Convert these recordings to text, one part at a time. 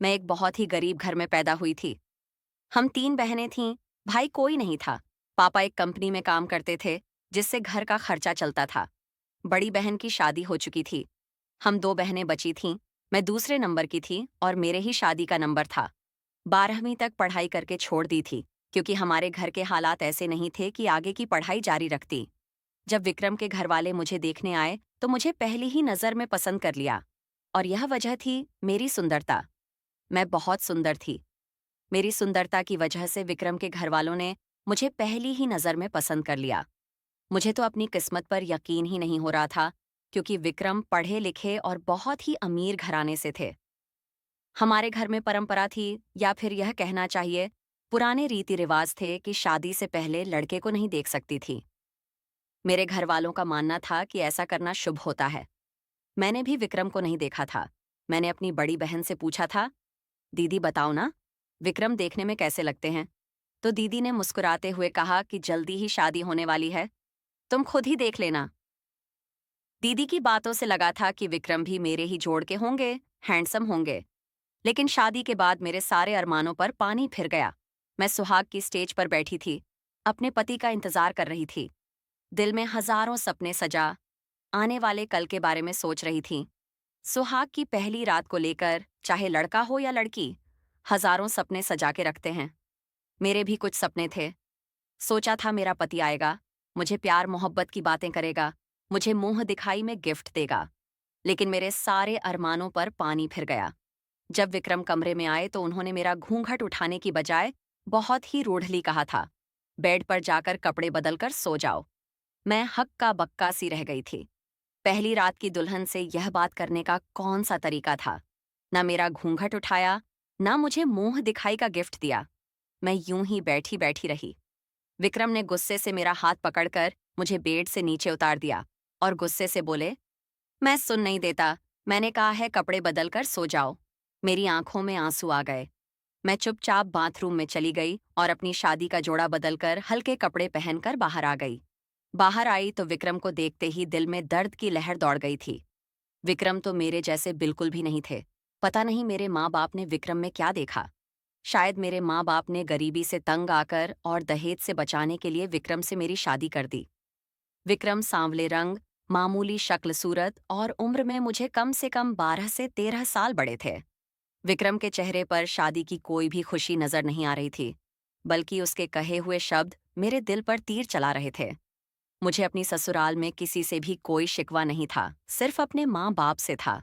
मैं एक बहुत ही गरीब घर में पैदा हुई थी। हम 3 बहनें थीं, भाई कोई नहीं था। पापा एक कंपनी में काम करते थे, जिससे घर का खर्चा चलता था। बड़ी बहन की शादी हो चुकी थी। हम 2 बहनें बची थीं। मैं दूसरे नंबर की थी और मेरे ही शादी का नंबर था। 12वीं तक पढ़ाई करके छोड़ दी थी, क्योंकि हमारे घर के हालात ऐसे नहीं थे कि आगे की पढ़ाई जारी रखती। जब विक्रम के घरवाले मुझे देखने आए, तो मुझे पहली ही नज़र में पसंद कर लिया। और यह वजह थी मेरी सुंदरता। मैं बहुत सुंदर थी। मेरी सुंदरता की वजह से विक्रम के घरवालों ने मुझे पहली ही नज़र में पसंद कर लिया। मुझे तो अपनी किस्मत पर यकीन ही नहीं हो रहा था, क्योंकि विक्रम पढ़े लिखे और बहुत ही अमीर घराने से थे। हमारे घर में परंपरा थी, या फिर यह कहना चाहिए पुराने रीति रिवाज थे, कि शादी से पहले लड़के को नहीं देख सकती थी। मेरे घर वालों का मानना था कि ऐसा करना शुभ होता है। मैंने भी विक्रम को नहीं देखा था। मैंने अपनी बड़ी बहन से पूछा था, दीदी बताओ ना, विक्रम देखने में कैसे लगते हैं? तो दीदी ने मुस्कुराते हुए कहा कि जल्दी ही शादी होने वाली है, तुम खुद ही देख लेना। दीदी की बातों से लगा था कि विक्रम भी मेरे ही जोड़ के होंगे, हैंडसम होंगे। लेकिन शादी के बाद मेरे सारे अरमानों पर पानी फिर गया। मैं सुहाग की स्टेज पर बैठी थी, अपने पति का इंतजार कर रही थी। दिल में हजारों सपने सजा, आने वाले कल के बारे में सोच रही थी। सुहाग की पहली रात को लेकर, चाहे लड़का हो या लड़की, हजारों सपने सजा के रखते हैं। मेरे भी कुछ सपने थे। सोचा था मेरा पति आएगा, मुझे प्यार मोहब्बत की बातें करेगा, मुझे मुंह दिखाई में गिफ्ट देगा। लेकिन मेरे सारे अरमानों पर पानी फिर गया। जब विक्रम कमरे में आए तो उन्होंने मेरा घूंघट उठाने की बजाय बहुत ही रूढ़ली कहा था, बेड पर जाकर कपड़े बदलकर सो जाओ। मैं हक्का बक्का सी रह गई थी। पहली रात की दुल्हन से यह बात करने का कौन सा तरीका था? ना मेरा घूंघट उठाया, ना मुझे मुंह दिखाई का गिफ्ट दिया। मैं यूं ही बैठी बैठी रही। विक्रम ने गुस्से से मेरा हाथ पकड़कर मुझे बेड से नीचे उतार दिया और गुस्से से बोले, मैं सुन नहीं देता, मैंने कहा है कपड़े बदल कर सो जाओ। मेरी आंखों में आंसू आ गए। मैं चुपचाप बाथरूम में चली गई और अपनी शादी का जोड़ा बदलकर हल्के कपड़े पहनकर बाहर आ गई। बाहर आई तो विक्रम को देखते ही दिल में दर्द की लहर दौड़ गई थी। विक्रम तो मेरे जैसे बिल्कुल भी नहीं थे। पता नहीं मेरे माँ बाप ने विक्रम में क्या देखा। शायद मेरे माँ बाप ने गरीबी से तंग आकर और दहेज से बचाने के लिए विक्रम से मेरी शादी कर दी। विक्रम सांवले रंग, मामूली शक्ल सूरत और उम्र में मुझे कम से कम 12 से 13 साल बड़े थे। विक्रम के चेहरे पर शादी की कोई भी खुशी नजर नहीं आ रही थी, बल्कि उसके कहे हुए शब्द मेरे दिल पर तीर चला रहे थे। मुझे अपनी ससुराल में किसी से भी कोई शिकवा नहीं था, सिर्फ अपने माँ बाप से था।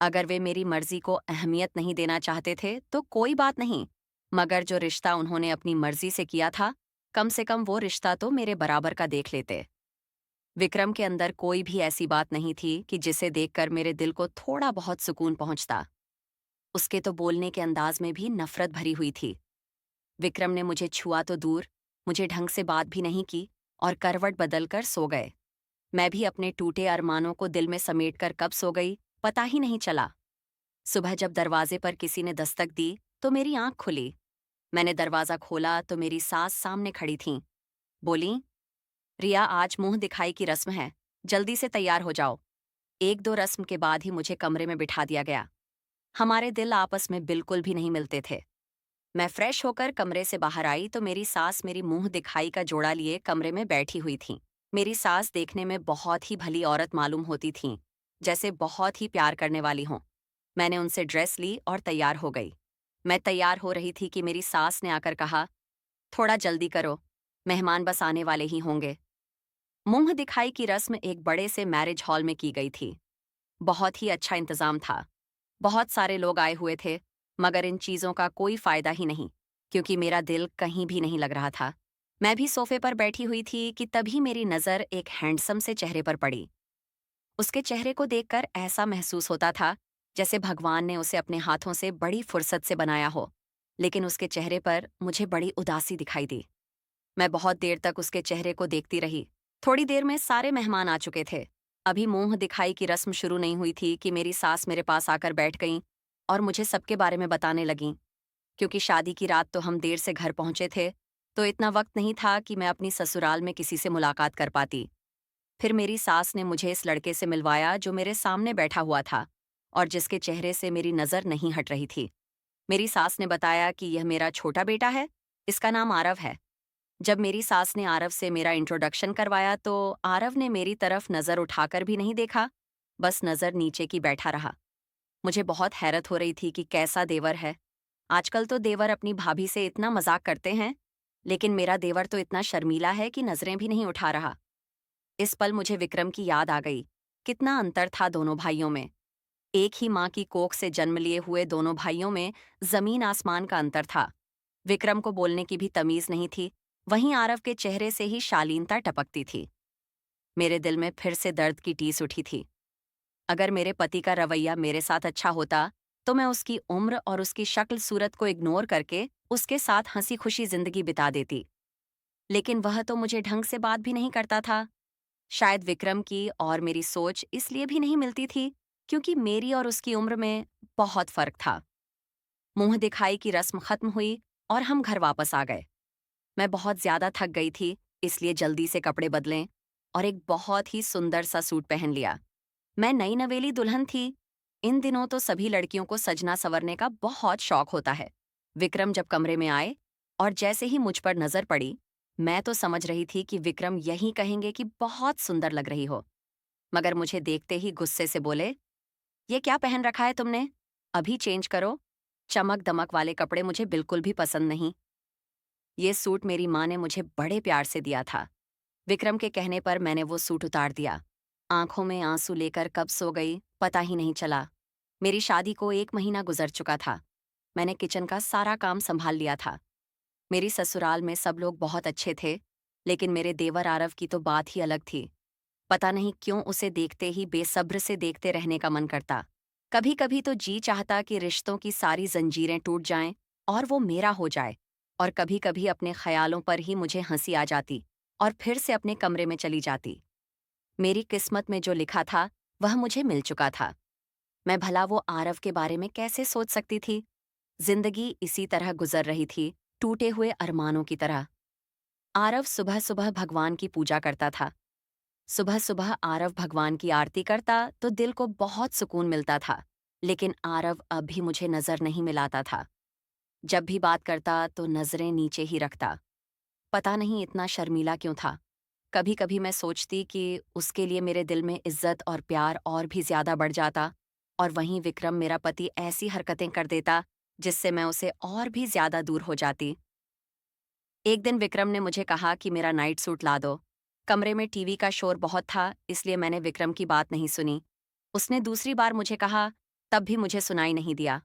अगर वे मेरी मर्जी को अहमियत नहीं देना चाहते थे तो कोई बात नहीं, मगर जो रिश्ता उन्होंने अपनी मर्जी से किया था, कम से कम वो रिश्ता तो मेरे बराबर का देख लेते। विक्रम के अंदर कोई भी ऐसी बात नहीं थी कि जिसे देखकर मेरे दिल को थोड़ा बहुत सुकून पहुंचता। उसके तो बोलने के अंदाज में भी नफरत भरी हुई थी। विक्रम ने मुझे छुआ तो दूर, मुझे ढंग से बात भी नहीं की और करवट बदलकर सो गए। मैं भी अपने टूटे अरमानों को दिल में समेटकर कब सो गई, पता ही नहीं चला। सुबह जब दरवाजे पर किसी ने दस्तक दी तो मेरी आंख खुली। मैंने दरवाजा खोला तो मेरी सास सामने खड़ी थीं। बोली, रिया, आज मुंह दिखाई की रस्म है, जल्दी से तैयार हो जाओ। एक दो रस्म के बाद ही मुझे कमरे में बिठा दिया गया। हमारे दिल आपस में बिल्कुल भी नहीं मिलते थे। मैं फ्रेश होकर कमरे से बाहर आई तो मेरी सास मेरी मुंह दिखाई का जोड़ा लिए कमरे में बैठी हुई थी। मेरी सास देखने में बहुत ही भली औरत मालूम होती थीं, जैसे बहुत ही प्यार करने वाली हों। मैंने उनसे ड्रेस ली और तैयार हो गई। मैं तैयार हो रही थी कि मेरी सास ने आकर कहा, थोड़ा जल्दी करो, मेहमान बस आने वाले ही होंगे। मुंह दिखाई की रस्म एक बड़े से मैरिज हॉल में की गई थी। बहुत ही अच्छा इंतजाम था। बहुत सारे लोग आए हुए थे, मगर इन चीज़ों का कोई फायदा ही नहीं, क्योंकि मेरा दिल कहीं भी नहीं लग रहा था। मैं भी सोफे पर बैठी हुई थी कि तभी मेरी नज़र एक हैंडसम से चेहरे पर पड़ी। उसके चेहरे को देखकर ऐसा महसूस होता था जैसे भगवान ने उसे अपने हाथों से बड़ी फुर्सत से बनाया हो। लेकिन उसके चेहरे पर मुझे बड़ी उदासी दिखाई दी। मैं बहुत देर तक उसके चेहरे को देखती रही। थोड़ी देर में सारे मेहमान आ चुके थे। अभी मुंह दिखाई की रस्म शुरू नहीं हुई थी कि मेरी सास मेरे पास आकर बैठ गईं और मुझे सबके बारे में बताने लगीं। क्योंकि शादी की रात तो हम देर से घर पहुंचे थे, तो इतना वक्त नहीं था कि मैं अपनी ससुराल में किसी से मुलाकात कर पाती। फिर मेरी सास ने मुझे इस लड़के से मिलवाया जो मेरे सामने बैठा हुआ था और जिसके चेहरे से मेरी नज़र नहीं हट रही थी। मेरी सास ने बताया कि यह मेरा छोटा बेटा है, इसका नाम आरव है। जब मेरी सास ने आरव से मेरा इंट्रोडक्शन करवाया तो आरव ने मेरी तरफ नज़र उठाकर भी नहीं देखा, बस नज़र नीचे की बैठा रहा। मुझे बहुत हैरत हो रही थी कि कैसा देवर है। आजकल तो देवर अपनी भाभी से इतना मजाक करते हैं, लेकिन मेरा देवर तो इतना शर्मीला है कि नजरें भी नहीं उठा रहा। इस पल मुझे विक्रम की याद आ गई। कितना अंतर था दोनों भाइयों में। एक ही माँ की कोख से जन्म लिए हुए दोनों भाइयों में जमीन आसमान का अंतर था। विक्रम को बोलने की भी तमीज नहीं थी, वहीं आरव के चेहरे से ही शालीनता टपकती थी। मेरे दिल में फिर से दर्द की टीस उठी थी। अगर मेरे पति का रवैया मेरे साथ अच्छा होता तो मैं उसकी उम्र और उसकी शक्ल सूरत को इग्नोर करके उसके साथ हंसी खुशी जिंदगी बिता देती। लेकिन वह तो मुझे ढंग से बात भी नहीं करता था। शायद विक्रम की और मेरी सोच इसलिए भी नहीं मिलती थी क्योंकि मेरी और उसकी उम्र में बहुत फर्क था। मुंह दिखाई की रस्म खत्म हुई और हम घर वापस आ गए। मैं बहुत ज्यादा थक गई थी, इसलिए जल्दी से कपड़े बदलें और एक बहुत ही सुंदर सा सूट पहन लिया। मैं नई नवेली दुल्हन थी। इन दिनों तो सभी लड़कियों को सजना संवरने का बहुत शौक होता है। विक्रम जब कमरे में आए और जैसे ही मुझ पर नजर पड़ी, मैं तो समझ रही थी कि विक्रम यही कहेंगे कि बहुत सुंदर लग रही हो। मगर मुझे देखते ही गुस्से से बोले, ये क्या पहन रखा है तुमने? अभी चेंज करो। चमक दमक वाले कपड़े मुझे बिल्कुल भी पसंद नहीं। ये सूट मेरी माँ ने मुझे बड़े प्यार से दिया था। विक्रम के कहने पर मैंने वो सूट उतार दिया। आंखों में आंसू लेकर कब सो गई पता ही नहीं चला। मेरी शादी को 1 महीना गुजर चुका था। मैंने किचन का सारा काम संभाल लिया था। मेरी ससुराल में सब लोग बहुत अच्छे थे, लेकिन मेरे देवर आरव की तो बात ही अलग थी। पता नहीं क्यों उसे देखते ही बेसब्र से देखते रहने का मन करता। कभी कभी तो जी चाहता कि रिश्तों की सारी जंजीरें टूट जाएं और वो मेरा हो जाए। और कभी कभी अपने ख्यालों पर ही मुझे हंसी आ जाती और फिर से अपने कमरे में चली जाती। मेरी किस्मत में जो लिखा था वह मुझे मिल चुका था। मैं भला वो आरव के बारे में कैसे सोच सकती थी। जिंदगी इसी तरह गुजर रही थी, टूटे हुए अरमानों की तरह। आरव सुबह सुबह भगवान की पूजा करता था। सुबह सुबह आरव भगवान की आरती करता तो दिल को बहुत सुकून मिलता था। लेकिन आरव अब भी मुझे नजर नहीं मिलाता था। जब भी बात करता तो नजरें नीचे ही रखता। पता नहीं इतना शर्मीला क्यों था। कभी कभी मैं सोचती कि उसके लिए मेरे दिल में इज्जत और प्यार और भी ज्यादा बढ़ जाता, और वहीं विक्रम मेरा पति ऐसी हरकतें कर देता जिससे मैं उसे और भी ज्यादा दूर हो जाती। एक दिन विक्रम ने मुझे कहा कि मेरा नाइट सूट ला दो। कमरे में टीवी का शोर बहुत था, इसलिए मैंने विक्रम की बात नहीं सुनी। उसने दूसरी बार मुझे कहा, तब भी मुझे सुनाई नहीं दिया।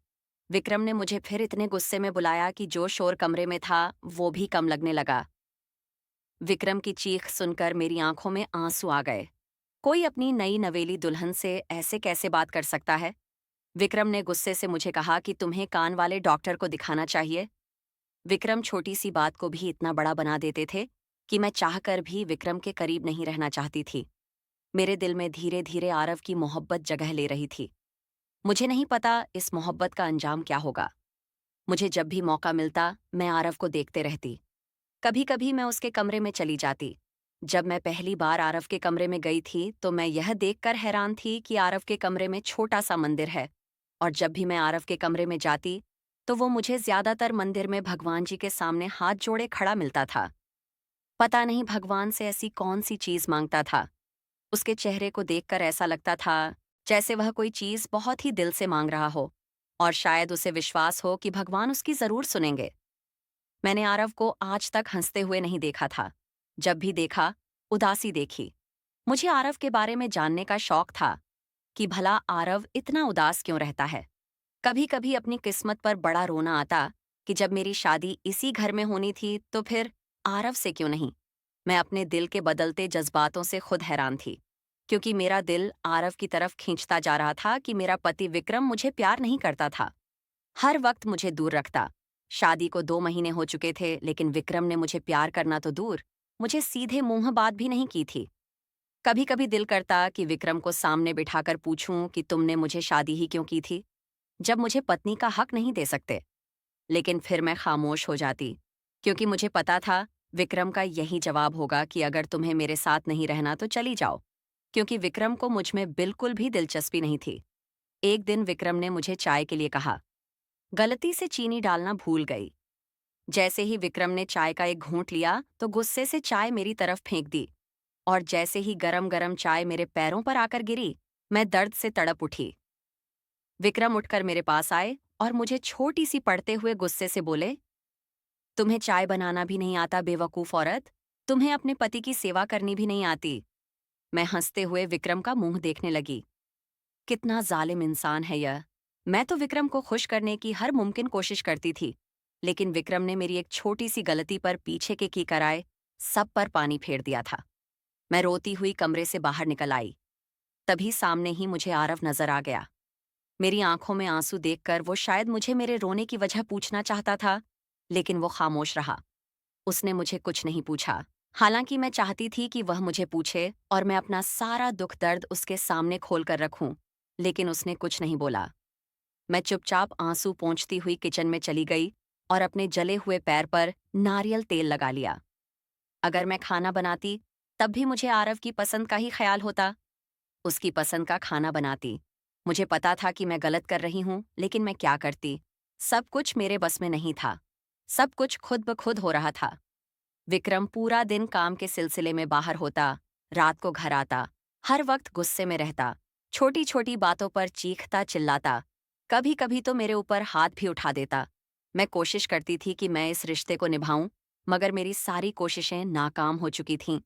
विक्रम ने मुझे फिर इतने गुस्से में बुलाया कि जो शोर कमरे में था वो भी कम लगने लगा। विक्रम की चीख सुनकर मेरी आंखों में आंसू आ गए। कोई अपनी नई नवेली दुल्हन से ऐसे कैसे बात कर सकता है? विक्रम ने गुस्से से मुझे कहा कि तुम्हें कान वाले डॉक्टर को दिखाना चाहिए। विक्रम छोटी सी बात को भी इतना बड़ा बना देते थे कि मैं चाहकर भी विक्रम के करीब नहीं रहना चाहती थी। मेरे दिल में धीरे धीरे आरव की मोहब्बत जगह ले रही थी। मुझे नहीं पता इस मोहब्बत का अंजाम क्या होगा। मुझे जब भी मौका मिलता मैं आरव को देखते रहती। कभी कभी मैं उसके कमरे में चली जाती। जब मैं पहली बार आरव के कमरे में गई थी तो मैं यह देखकर हैरान थी कि आरव के कमरे में छोटा सा मंदिर है, और जब भी मैं आरव के कमरे में जाती तो वो मुझे ज्यादातर मंदिर में भगवान जी के सामने हाथ जोड़े खड़ा मिलता था। पता नहीं भगवान से ऐसी कौन सी चीज मांगता था। उसके चेहरे को देखकर ऐसा लगता था जैसे वह कोई चीज बहुत ही दिल से मांग रहा हो, और शायद उसे विश्वास हो कि भगवान उसकी जरूर सुनेंगे। मैंने आरव को आज तक हंसते हुए नहीं देखा था। जब भी देखा, उदासी देखी। मुझे आरव के बारे में जानने का शौक था कि भला आरव इतना उदास क्यों रहता है। कभी कभी अपनी किस्मत पर बड़ा रोना आता कि जब मेरी शादी इसी घर में होनी थी तो फिर आरव से क्यों नहीं। मैं अपने दिल के बदलते जज्बातों से खुद हैरान थी, क्योंकि मेरा दिल आरव की तरफ खींचता जा रहा था कि मेरा पति विक्रम मुझे प्यार नहीं करता था। हर वक्त मुझे दूर रखता। शादी को 2 महीने हो चुके थे, लेकिन विक्रम ने मुझे प्यार करना तो दूर, मुझे सीधे मुंह बात भी नहीं की थी। कभी कभी दिल करता कि विक्रम को सामने बिठाकर पूछूं कि तुमने मुझे शादी ही क्यों की थी, जब मुझे पत्नी का हक नहीं दे सकते। लेकिन फिर मैं खामोश हो जाती, क्योंकि मुझे पता था विक्रम का यही जवाब होगा कि अगर तुम्हें मेरे साथ नहीं रहना तो चली जाओ, क्योंकि विक्रम को मुझ में बिल्कुल भी दिलचस्पी नहीं थी। एक दिन विक्रम ने मुझे चाय के लिए कहा। गलती से चीनी डालना भूल गई। जैसे ही विक्रम ने चाय का एक घूंट लिया तो गुस्से से चाय मेरी तरफ फेंक दी, और जैसे ही गरम गरम चाय मेरे पैरों पर आकर गिरी, मैं दर्द से तड़प उठी। विक्रम उठकर मेरे पास आए और मुझे छोटी सी पड़ते हुए गुस्से से बोले, तुम्हें चाय बनाना भी नहीं आता बेवकूफ औरत? तुम्हें अपने पति की सेवा करनी भी नहीं आती? मैं हंसते हुए विक्रम का मुंह देखने लगी। कितना जालिम इंसान है यह। मैं तो विक्रम को खुश करने की हर मुमकिन कोशिश करती थी, लेकिन विक्रम ने मेरी एक छोटी सी गलती पर पीछे के की कराए सब पर पानी फेर दिया था। मैं रोती हुई कमरे से बाहर निकल आई। तभी सामने ही मुझे आरव नजर आ गया। मेरी आंखों में आंसू देखकर वो शायद मुझे मेरे रोने की वजह पूछना चाहता था, लेकिन वो खामोश रहा। उसने मुझे कुछ नहीं पूछा, हालांकि मैं चाहती थी कि वह मुझे पूछे और मैं अपना सारा दुख दर्द उसके सामने खोल कर रखूं, लेकिन उसने कुछ नहीं बोला। मैं चुपचाप आंसू पोंछती हुई किचन में चली गई और अपने जले हुए पैर पर नारियल तेल लगा लिया। अगर मैं खाना बनाती, तब भी मुझे आरव की पसंद का ही ख्याल होता। उसकी पसंद का खाना बनाती। मुझे पता था कि मैं गलत कर रही हूं, लेकिन मैं क्या करती? सब कुछ मेरे बस में नहीं था। सब कुछ खुद ब खुद हो रहा था। विक्रम पूरा दिन काम के सिलसिले में बाहर होता, रात को घर आता, हर वक्त गुस्से में रहता, छोटी छोटी बातों पर चीखता चिल्लाता, कभी कभी तो मेरे ऊपर हाथ भी उठा देता। मैं कोशिश करती थी कि मैं इस रिश्ते को निभाऊं, मगर मेरी सारी कोशिशें नाकाम हो चुकी थीं।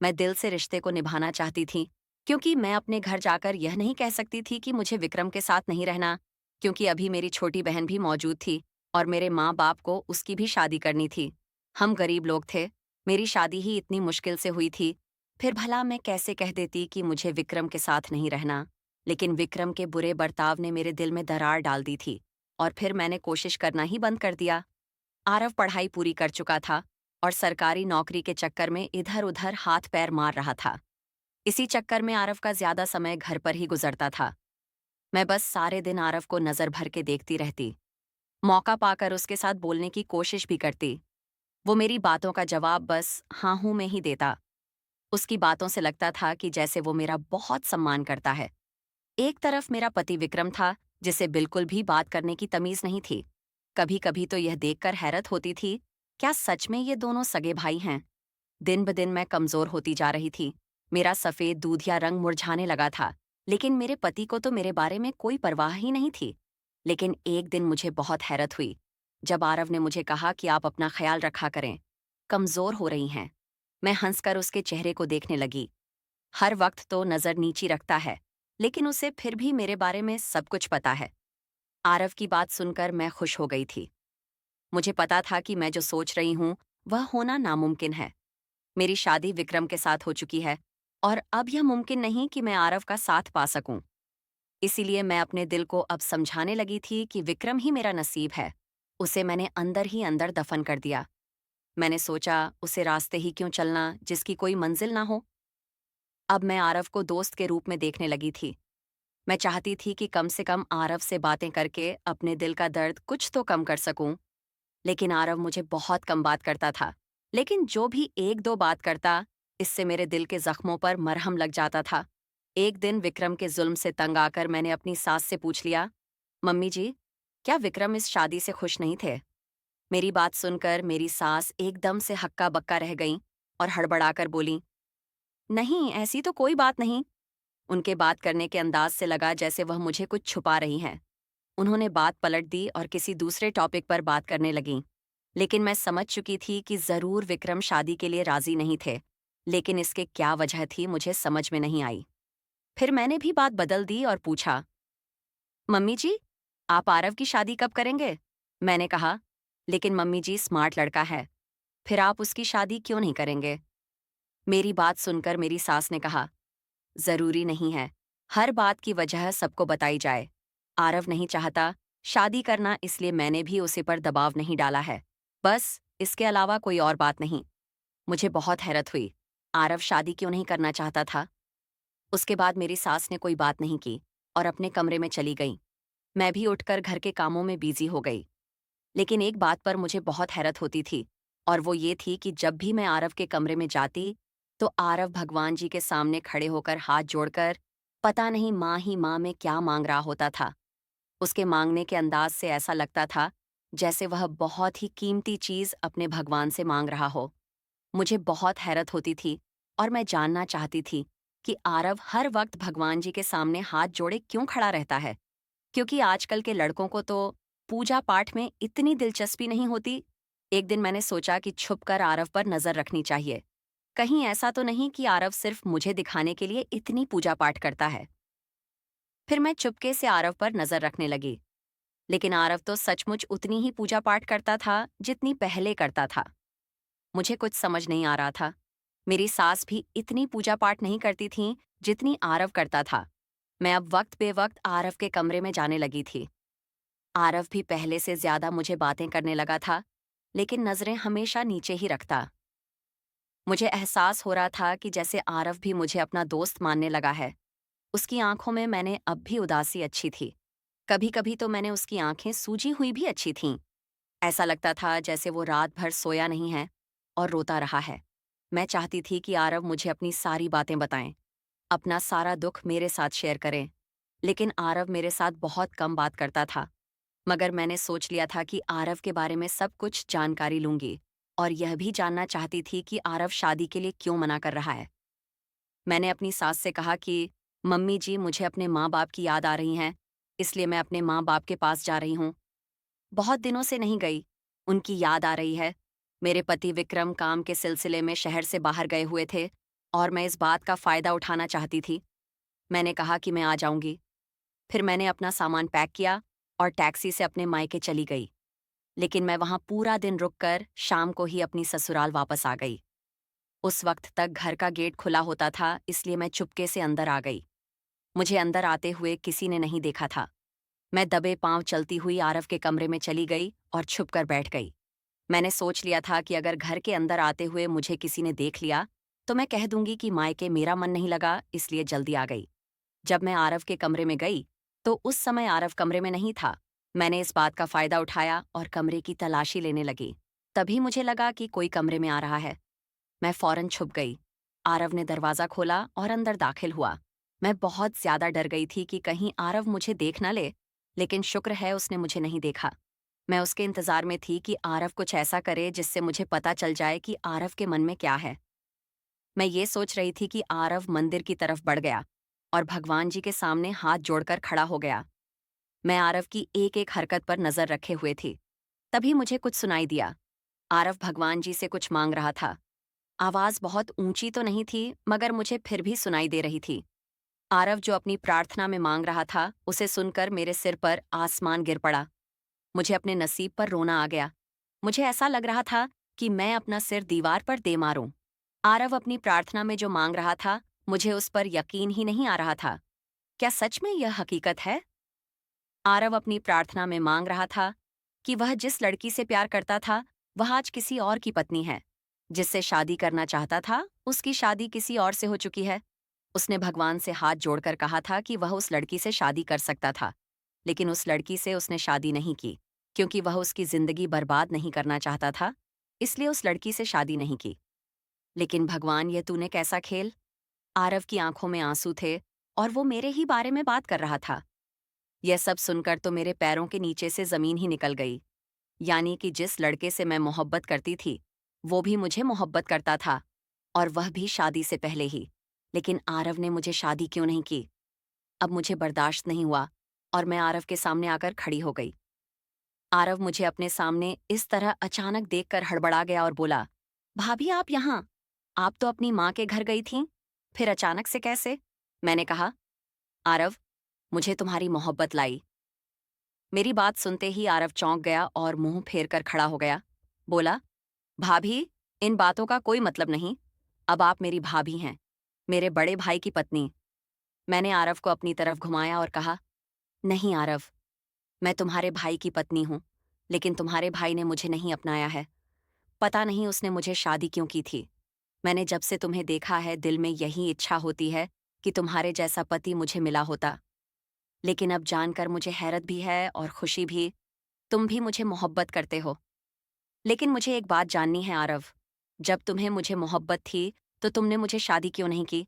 मैं दिल से रिश्ते को निभाना चाहती थी, क्योंकि मैं अपने घर जाकर यह नहीं कह सकती थी कि मुझे विक्रम के साथ नहीं रहना, क्योंकि अभी मेरी छोटी बहन भी मौजूद थी और मेरे माँ बाप को उसकी भी शादी करनी थी। हम गरीब लोग थे, मेरी शादी ही इतनी मुश्किल से हुई थी। फिर भला मैं कैसे कह देती कि मुझे विक्रम के साथ नहीं रहना? लेकिन विक्रम के बुरे बर्ताव ने मेरे दिल में दरार डाल दी थी, और फिर मैंने कोशिश करना ही बंद कर दिया। आरव पढ़ाई पूरी कर चुका था और सरकारी नौकरी के चक्कर में इधर उधर हाथ पैर मार रहा था। इसी चक्कर में आरव का ज्यादा समय घर पर ही गुजरता था। मैं बस सारे दिन आरव को नजर भर के देखती रहती, मौका पाकर उसके साथ बोलने की कोशिश भी करती। वो मेरी बातों का जवाब बस हाँ हूं में ही देता। उसकी बातों से लगता था कि जैसे वो मेरा बहुत सम्मान करता है। एक तरफ मेरा पति विक्रम था, जिसे बिल्कुल भी बात करने की तमीज नहीं थी। कभी कभी तो यह देखकर हैरत होती थी, क्या सच में ये दोनों सगे भाई हैं? दिन ब दिन मैं कमजोर होती जा रही थी। मेरा सफेद दूधिया रंग मुरझाने लगा था, लेकिन मेरे पति को तो मेरे बारे में कोई परवाह ही नहीं थी। लेकिन एक दिन मुझे बहुत हैरत हुई, जब आरव ने मुझे कहा कि आप अपना ख्याल रखा करें, कमजोर हो रही हैं। मैं हंसकर उसके चेहरे को देखने लगी। हर वक्त तो नजर नीची रखता है, लेकिन उसे फिर भी मेरे बारे में सब कुछ पता है। आरव की बात सुनकर मैं खुश हो गई थी। मुझे पता था कि मैं जो सोच रही हूं वह होना नामुमकिन है। मेरी शादी विक्रम के साथ हो चुकी है, और अब यह मुमकिन नहीं कि मैं आरव का साथ पा सकूं। इसीलिए मैं अपने दिल को अब समझाने लगी थी कि विक्रम ही मेरा नसीब है। उसे मैंने अंदर ही अंदर दफन कर दिया। मैंने सोचा, उसे रास्ते ही क्यों चलना जिसकी कोई मंजिल ना हो। अब मैं आरव को दोस्त के रूप में देखने लगी थी। मैं चाहती थी कि कम से कम आरव से बातें करके अपने दिल का दर्द कुछ तो कम कर सकूं। लेकिन आरव मुझे बहुत कम बात करता था, लेकिन जो भी एक दो बात करता, इससे मेरे दिल के जख्मों पर मरहम लग जाता था। एक दिन विक्रम के जुल्म से तंग आकर मैंने अपनी सास से पूछ लिया, मम्मी जी, क्या विक्रम इस शादी से खुश नहीं थे? मेरी बात सुनकर मेरी सास एकदम से हक्का बक्का रह गईं और हड़बड़ाकर बोली, नहीं, ऐसी तो कोई बात नहीं। उनके बात करने के अंदाज से लगा जैसे वह मुझे कुछ छुपा रही हैं। उन्होंने बात पलट दी और किसी दूसरे टॉपिक पर बात करने लगीं। लेकिन मैं समझ चुकी थी कि जरूर विक्रम शादी के लिए राजी नहीं थे, लेकिन इसके क्या वजह थी मुझे समझ में नहीं आई। फिर मैंने भी बात बदल दी और पूछा, मम्मी जी, आप आरव की शादी कब करेंगे? मैंने कहा, लेकिन मम्मी जी स्मार्ट लड़का है, फिर आप उसकी शादी क्यों नहीं करेंगे? मेरी बात सुनकर मेरी सास ने कहा, जरूरी नहीं है हर बात की वजह सबको बताई जाए। आरव नहीं चाहता शादी करना, इसलिए मैंने भी उसे पर दबाव नहीं डाला है। बस, इसके अलावा कोई और बात नहीं। मुझे बहुत हैरत हुई, आरव शादी क्यों नहीं करना चाहता था? उसके बाद मेरी सास ने कोई बात नहीं की और अपने कमरे में चली गई। मैं भी उठकर घर के कामों में बिजी हो गई। लेकिन एक बात पर मुझे बहुत हैरत होती थी, और वो ये थी कि जब भी मैं आरव के कमरे में जाती, तो आरव भगवान जी के सामने खड़े होकर हाथ जोड़कर पता नहीं माँ ही माँ में क्या मांग रहा होता था। उसके मांगने के अंदाज से ऐसा लगता था जैसे वह बहुत ही कीमती चीज अपने भगवान से मांग रहा हो। मुझे बहुत हैरत होती थी और मैं जानना चाहती थी कि आरव हर वक्त भगवान जी के सामने हाथ जोड़े क्यों खड़ा रहता है, क्योंकि आजकल के लड़कों को तो पूजा पाठ में इतनी दिलचस्पी नहीं होती। एक दिन मैंने सोचा कि छुपकर आरव पर नजर रखनी चाहिए। कहीं ऐसा तो नहीं कि आरव सिर्फ मुझे दिखाने के लिए इतनी पूजा पाठ करता है। फिर मैं चुपके से आरव पर नजर रखने लगी। लेकिन आरव तो सचमुच उतनी ही पूजा पाठ करता था जितनी पहले करता था। मुझे कुछ समझ नहीं आ रहा था। मेरी सास भी इतनी पूजा पाठ नहीं करती थीं जितनी आरव करता था। मैं अब वक्त बेवक्त आरव के कमरे में जाने लगी थी। आरव भी पहले से ज्यादा मुझे बातें करने लगा था, लेकिन नजरें हमेशा नीचे ही रखता। मुझे एहसास हो रहा था कि जैसे आरव भी मुझे अपना दोस्त मानने लगा है। उसकी आंखों में मैंने अब भी उदासी अच्छी थी। कभी कभी तो मैंने उसकी आंखें सूजी हुई भी अच्छी थीं। ऐसा लगता था जैसे वो रात भर सोया नहीं है और रोता रहा है। मैं चाहती थी कि आरव मुझे अपनी सारी बातें बताएं, अपना सारा दुख मेरे साथ शेयर करें। लेकिन आरव मेरे साथ बहुत कम बात करता था। मगर मैंने सोच लिया था कि आरव के बारे में सब कुछ जानकारी लूंगी और यह भी जानना चाहती थी कि आरव शादी के लिए क्यों मना कर रहा है। मैंने अपनी सास से कहा कि मम्मी जी, मुझे अपने माँ बाप की याद आ रही है, इसलिए मैं अपने माँ बाप के पास जा रही हूँ। बहुत दिनों से नहीं गई, उनकी याद आ रही है। मेरे पति विक्रम काम के सिलसिले में शहर से बाहर गए हुए थे और मैं इस बात का फायदा उठाना चाहती थी। मैंने कहा कि मैं आ जाऊंगी। फिर मैंने अपना सामान पैक किया और टैक्सी से अपने मायके चली गई। लेकिन मैं वहां पूरा दिन रुककर शाम को ही अपनी ससुराल वापस आ गई। उस वक्त तक घर का गेट खुला होता था, इसलिए मैं चुपके से अंदर आ गई। मुझे अंदर आते हुए किसी ने नहीं देखा था। मैं दबे पांव चलती हुई आरव के कमरे में चली गई और छुपकर बैठ गई। मैंने सोच लिया था कि अगर घर के अंदर आते हुए मुझे किसी ने देख लिया तो मैं कह दूंगी कि मायके मेरा मन नहीं लगा, इसलिए जल्दी आ गई। जब मैं आरव के कमरे में गई तो उस समय आरव कमरे में नहीं था। मैंने इस बात का फायदा उठाया और कमरे की तलाशी लेने लगी। तभी मुझे लगा कि कोई कमरे में आ रहा है। मैं फौरन छुप गई। आरव ने दरवाजा खोला और अंदर दाखिल हुआ। मैं बहुत ज्यादा डर गई थी कि कहीं आरव मुझे देख न ले, लेकिन शुक्र है उसने मुझे नहीं देखा। मैं उसके इंतजार में थी कि आरव कुछ ऐसा करे जिससे मुझे पता चल जाए कि आरव के मन में क्या है। मैं ये सोच रही थी कि आरव मंदिर की तरफ बढ़ गया और भगवान जी के सामने हाथ जोड़कर खड़ा हो गया। मैं आरव की एक एक हरकत पर नजर रखे हुए थी। तभी मुझे कुछ सुनाई दिया। आरव भगवान जी से कुछ मांग रहा था। आवाज बहुत ऊंची तो नहीं थी, मगर मुझे फिर भी सुनाई दे रही थी। आरव जो अपनी प्रार्थना में मांग रहा था, उसे सुनकर मेरे सिर पर आसमान गिर पड़ा। मुझे अपने नसीब पर रोना आ गया। मुझे ऐसा लग रहा था कि मैं अपना सिर दीवार पर दे मारूं। आरव अपनी प्रार्थना में जो मांग रहा था, मुझे उस पर यकीन ही नहीं आ रहा था। क्या सच में यह हकीकत है? आरव अपनी प्रार्थना में मांग रहा था कि वह जिस लड़की से प्यार करता था, वह आज किसी और की पत्नी है। जिससे शादी करना चाहता था, उसकी शादी किसी और से हो चुकी है। उसने भगवान से हाथ जोड़कर कहा था कि वह उस लड़की से शादी कर सकता था, लेकिन उस लड़की से उसने शादी नहीं की, क्योंकि वह उसकी जिंदगी बर्बाद नहीं करना चाहता था, इसलिए उस लड़की से शादी नहीं की। लेकिन भगवान, ये तूने कैसा खेल? आरव की आंखों में आंसू थे और वो मेरे ही बारे में बात कर रहा था। यह सब सुनकर तो मेरे पैरों के नीचे से जमीन ही निकल गई। यानी कि जिस लड़के से मैं मोहब्बत करती थी, वो भी मुझे मोहब्बत करता था, और वह भी शादी से पहले ही। लेकिन आरव ने मुझे शादी क्यों नहीं की? अब मुझे बर्दाश्त नहीं हुआ और मैं आरव के सामने आकर खड़ी हो गई। आरव मुझे अपने सामने इस तरह अचानक देखकर हड़बड़ा गया और बोला, भाभी आप यहाँ? आप तो अपनी माँ के घर गई थीं, फिर अचानक से कैसे? मैंने कहा, आरव, मुझे तुम्हारी मोहब्बत लाई। मेरी बात सुनते ही आरव चौंक गया और मुंह फेर कर खड़ा हो गया। बोला, भाभी, इन बातों का कोई मतलब नहीं। अब आप मेरी भाभी हैं, मेरे बड़े भाई की पत्नी। मैंने आरव को अपनी तरफ घुमाया और कहा, नहीं आरव, मैं तुम्हारे भाई की पत्नी हूं, लेकिन तुम्हारे भाई ने मुझे नहीं अपनाया है। पता नहीं उसने मुझे शादी क्यों की थी। मैंने जब से तुम्हें देखा है, दिल में यही इच्छा होती है कि तुम्हारे जैसा पति मुझे मिला होता। लेकिन अब जानकर मुझे हैरत भी है और खुशी भी, तुम भी मुझे मोहब्बत करते हो। लेकिन मुझे एक बात जाननी है आरव, जब तुम्हें मुझे मोहब्बत थी तो तुमने मुझे शादी क्यों नहीं की?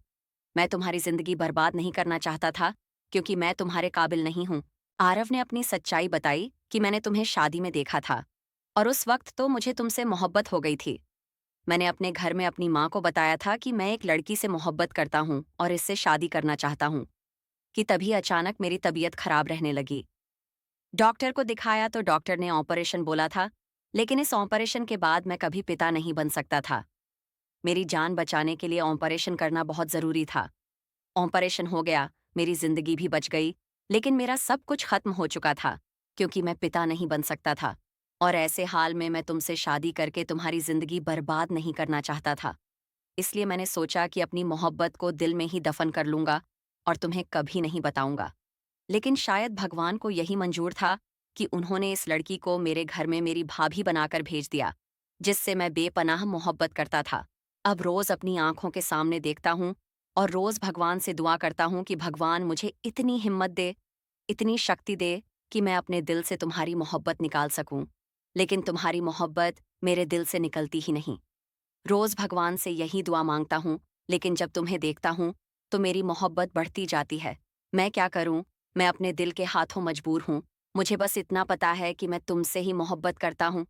मैं तुम्हारी जिंदगी बर्बाद नहीं करना चाहता था, क्योंकि मैं तुम्हारे काबिल नहीं हूं। आरव ने अपनी सच्चाई बताई कि मैंने तुम्हें शादी में देखा था और उस वक्त तो मुझे तुमसे मोहब्बत हो गई थी। मैंने अपने घर में अपनी माँ को बताया था कि मैं एक लड़की से मोहब्बत करता हूँ और इससे शादी करना चाहता हूँ, कि तभी अचानक मेरी तबीयत खराब रहने लगी। डॉक्टर को दिखाया तो डॉक्टर ने ऑपरेशन बोला था, लेकिन इस ऑपरेशन के बाद मैं कभी पिता नहीं बन सकता था। मेरी जान बचाने के लिए ऑपरेशन करना बहुत ज़रूरी था। ऑपरेशन हो गया, मेरी ज़िंदगी भी बच गई, लेकिन मेरा सब कुछ खत्म हो चुका था, क्योंकि मैं पिता नहीं बन सकता था। और ऐसे हाल में मैं तुमसे शादी करके तुम्हारी ज़िंदगी बर्बाद नहीं करना चाहता था। इसलिए मैंने सोचा कि अपनी मोहब्बत को दिल में ही दफन कर लूंगा और तुम्हें कभी नहीं बताऊंगा। लेकिन शायद भगवान को यही मंजूर था कि उन्होंने इस लड़की को मेरे घर में मेरी भाभी बनाकर भेज दिया, जिससे मैं बेपनाह मोहब्बत करता था। अब रोज अपनी आंखों के सामने देखता हूँ और रोज भगवान से दुआ करता हूँ कि भगवान मुझे इतनी हिम्मत दे, इतनी शक्ति दे कि मैं अपने दिल से तुम्हारी मोहब्बत निकाल सकूं। लेकिन तुम्हारी मोहब्बत मेरे दिल से निकलती ही नहीं। रोज भगवान से यही दुआ मांगता हूँ, लेकिन जब तुम्हें देखता हूँ तो मेरी मोहब्बत बढ़ती जाती है। मैं क्या करूँ? मैं अपने दिल के हाथों मजबूर हूँ। मुझे बस इतना पता है कि मैं तुमसे ही मोहब्बत करता हूँ।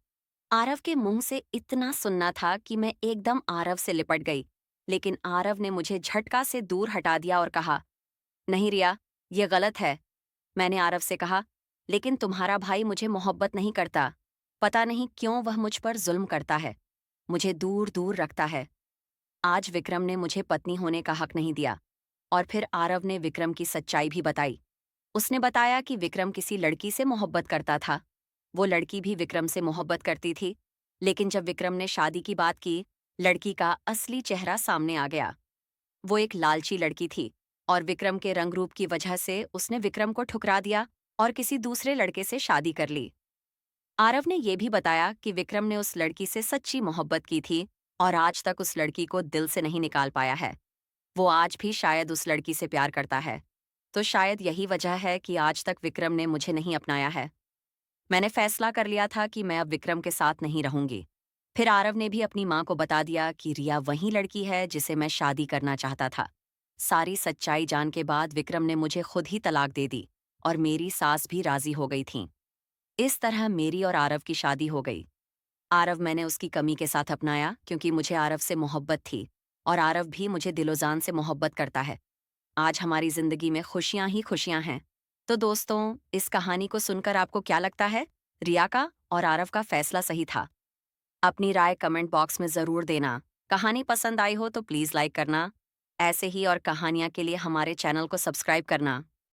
आरव के मुंह से इतना सुनना था कि मैं एकदम आरव से लिपट गई, लेकिन आरव ने मुझे झटका से दूर हटा दिया और कहा, नहीं रिया, ये गलत है। मैंने आरव से कहा, लेकिन तुम्हारा भाई मुझे मोहब्बत नहीं करता। पता नहीं क्यों वह मुझ पर जुल्म करता है, मुझे दूर दूर रखता है। आज विक्रम ने मुझे पत्नी होने का हक नहीं दिया। और फिर आरव ने विक्रम की सच्चाई भी बताई। उसने बताया कि विक्रम किसी लड़की से मोहब्बत करता था। वो लड़की भी विक्रम से मोहब्बत करती थी, लेकिन जब विक्रम ने शादी की बात की, लड़की का असली चेहरा सामने आ गया। वो एक लालची लड़की थी और विक्रम के रंग रूप की वजह से उसने विक्रम को ठुकरा दिया और किसी दूसरे लड़के से शादी कर ली। आरव ने यह भी बताया कि विक्रम ने उस लड़की से सच्ची मोहब्बत की थी और आज तक उस लड़की को दिल से नहीं निकाल पाया है। वो आज भी शायद उस लड़की से प्यार करता है। तो शायद यही वजह है कि आज तक विक्रम ने मुझे नहीं अपनाया है। मैंने फैसला कर लिया था कि मैं अब विक्रम के साथ नहीं रहूंगी। फिर आरव ने भी अपनी माँ को बता दिया कि रिया वही लड़की है जिसे मैं शादी करना चाहता था। सारी सच्चाई जान के बाद विक्रम ने मुझे खुद ही तलाक दे दी और मेरी सास भी राजी हो गई थी। इस तरह मेरी और आरव की शादी हो गई। आरव मैंने उसकी कमी के साथ अपनाया क्योंकि मुझे आरव से मोहब्बत थी और आरव भी मुझे दिलोजान से मोहब्बत करता है। आज हमारी जिंदगी में खुशियां ही खुशियां हैं। तो दोस्तों, इस कहानी को सुनकर आपको क्या लगता है? रिया का और आरव का फैसला सही था? अपनी राय कमेंट बॉक्स में जरूर देना। कहानी पसंद आई हो तो प्लीज लाइक करना। ऐसे ही और कहानियां के लिए हमारे चैनल को सब्सक्राइब करना।